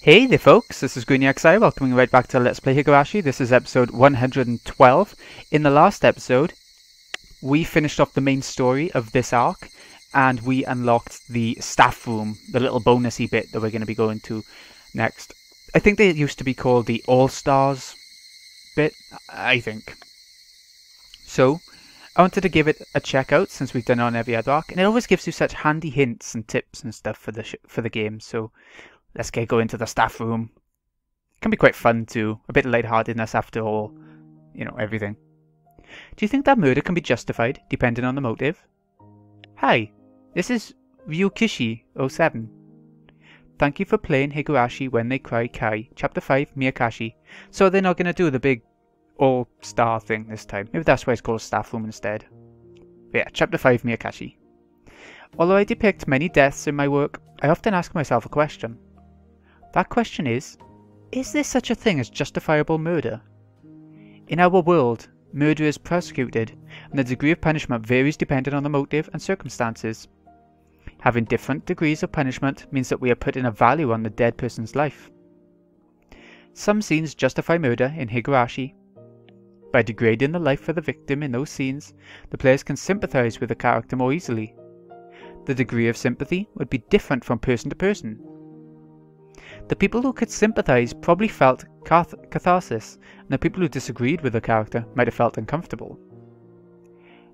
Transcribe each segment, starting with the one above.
Hey there folks, this is GreenyXI, welcoming you right back to Let's Play Higurashi. This is episode 112. In the last episode, we finished off the main story of this arc, and we unlocked the staff room, the little bonusy bit that we're going to be going to next. I think they used to be called the All-Stars bit, I think. So, I wanted to give it a check out since we've done it on every other arc, and it always gives you such handy hints and tips and stuff for the game, so let's go into the staff room. It can be quite fun too, a bit of lightheartedness after all, everything. Do you think that murder can be justified, depending on the motive? Hi, this is Ryukishi07. Thank you for playing Higurashi When They Cry Kai, Chapter 5, Miyakashi. So they're not going to do the big all-star thing this time. Maybe that's why it's called staff room instead. But yeah, Chapter 5, Miyakashi. Although I depict many deaths in my work, I often ask myself a question. That question is there such a thing as justifiable murder? In our world, murder is persecuted, and the degree of punishment varies depending on the motive and circumstances. Having different degrees of punishment means that we are putting a value on the dead person's life. Some scenes justify murder in Higurashi. By degrading the life of the victim in those scenes, the players can sympathize with the character more easily. The degree of sympathy would be different from person to person. The people who could sympathize probably felt catharsis, and the people who disagreed with the character might have felt uncomfortable.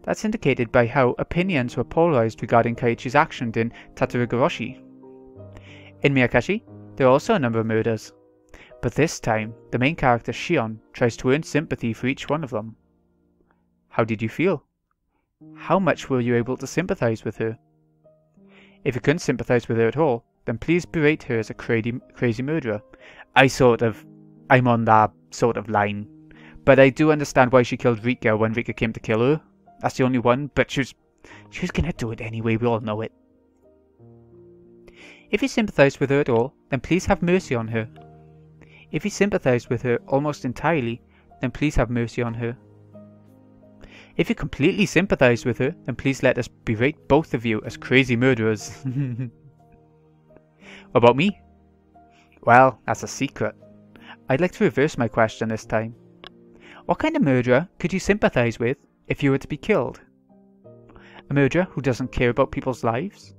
That's indicated by how opinions were polarized regarding Kaiichi's action in Higurashi. In Miyakashi, there are also a number of murders, but this time the main character Shion tries to earn sympathy for each one of them. How did you feel? How much were you able to sympathize with her? If you couldn't sympathize with her at all, then please berate her as a crazy murderer. I'm on that sort of line. But I do understand why she killed Rika when Rika came to kill her. That's the only one, but she was gonna do it anyway, we all know it. If you sympathize with her at all, then please have mercy on her. If you sympathize with her almost entirely, then please have mercy on her. If you completely sympathize with her, then please let us berate both of you as crazy murderers. What about me? Well, that's a secret. I'd like to reverse my question this time. What kind of murderer could you sympathize with if you were to be killed? A murderer who doesn't care about people's lives?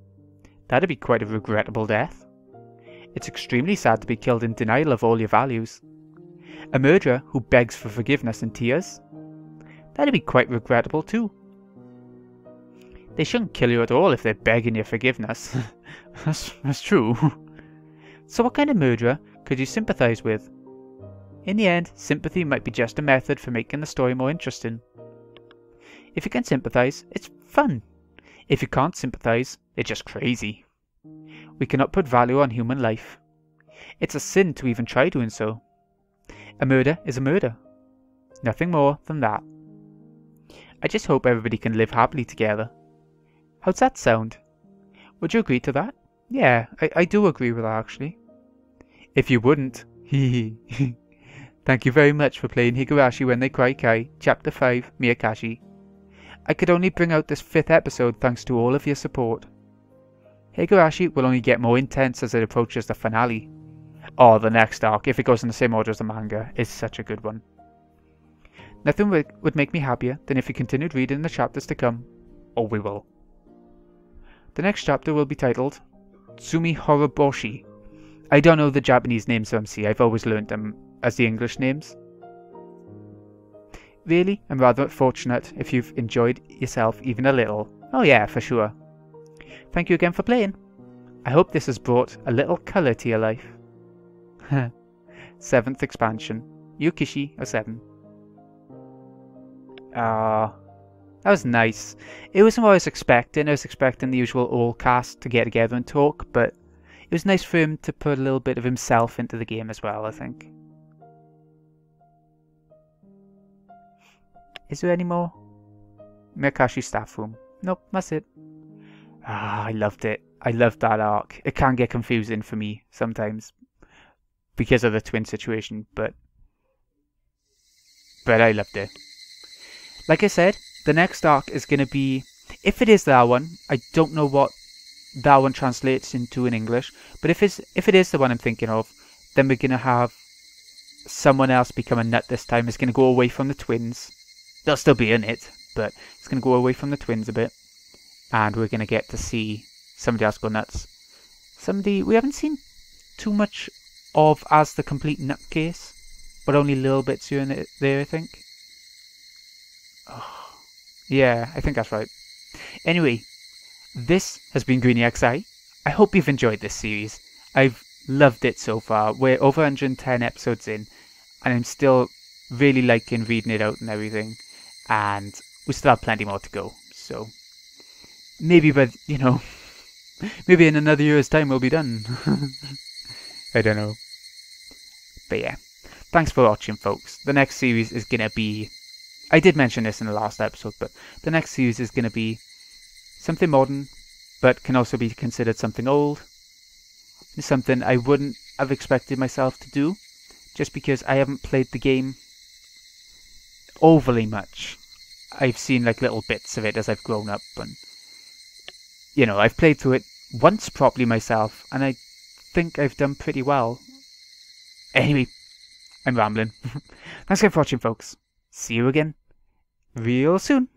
That'd be quite a regrettable death. It's extremely sad to be killed in denial of all your values. A murderer who begs for forgiveness in tears? That'd be quite regrettable too. They shouldn't kill you at all if they're begging your forgiveness. That's true. So what kind of murderer could you sympathize with? In the end, sympathy might be just a method for making the story more interesting. If you can sympathize, it's fun. If you can't sympathize, it's just crazy. We cannot put value on human life. It's a sin to even try doing so. A murder is a murder. Nothing more than that. I just hope everybody can live happily together. How's that sound? Would you agree to that? Yeah, I do agree with that actually. If you wouldn't, Thank you very much for playing Higurashi When They Cry Kai, Chapter 5, Miyakashi. I could only bring out this 5th episode thanks to all of your support. Higurashi will only get more intense as it approaches the finale. Oh, the next arc, if it goes in the same order as the manga, is such a good one. Nothing would make me happier than if you continued reading the chapters to come. Oh, we will. The next chapter will be titled Tsumi Horoboshi. I don't know the Japanese names of MC, I've always learnt them as the English names. Really, I'm rather fortunate if you've enjoyed yourself even a little. Oh yeah, for sure. Thank you again for playing. I hope this has brought a little colour to your life. 7th expansion, Ryukishi07. That was nice. It wasn't what I was expecting. I was expecting the usual all cast to get together and talk, but it was nice for him to put a little bit of himself into the game as well, I think. Is there any more? Miyakashi staff room. Nope, that's it. I loved it. I loved that arc. It can get confusing for me sometimes because of the twin situation, but I loved it. Like I said, the next arc is going to be, if it is that one, I don't know what that one translates into in English, but if it is the one I'm thinking of, Then we're going to have someone else become a nut this time. It's going to go away from the twins. They'll still be in it, but it's going to go away from the twins a bit. And we're going to get to see somebody else go nuts. Somebody we haven't seen too much of as the complete nutcase, but only little bits here and there, I think. Oh, yeah, I think that's right. Anyway, this has been Greeny XI. I hope you've enjoyed this series. I've loved it so far. We're over 110 episodes in, and I'm still really liking reading it out and everything. And we still have plenty more to go. So maybe, maybe in another year's time we'll be done. I don't know. But yeah, thanks for watching, folks. The next series is going to be... I did mention this in the last episode, but the next series is going to be something modern, but can also be considered something old. It's something I wouldn't have expected myself to do, just because I haven't played the game overly much. I've seen like little bits of it as I've grown up, and I've played through it once properly myself, and I think I've done pretty well. Anyway, I'm rambling. Thanks again for watching, folks. See you again real soon.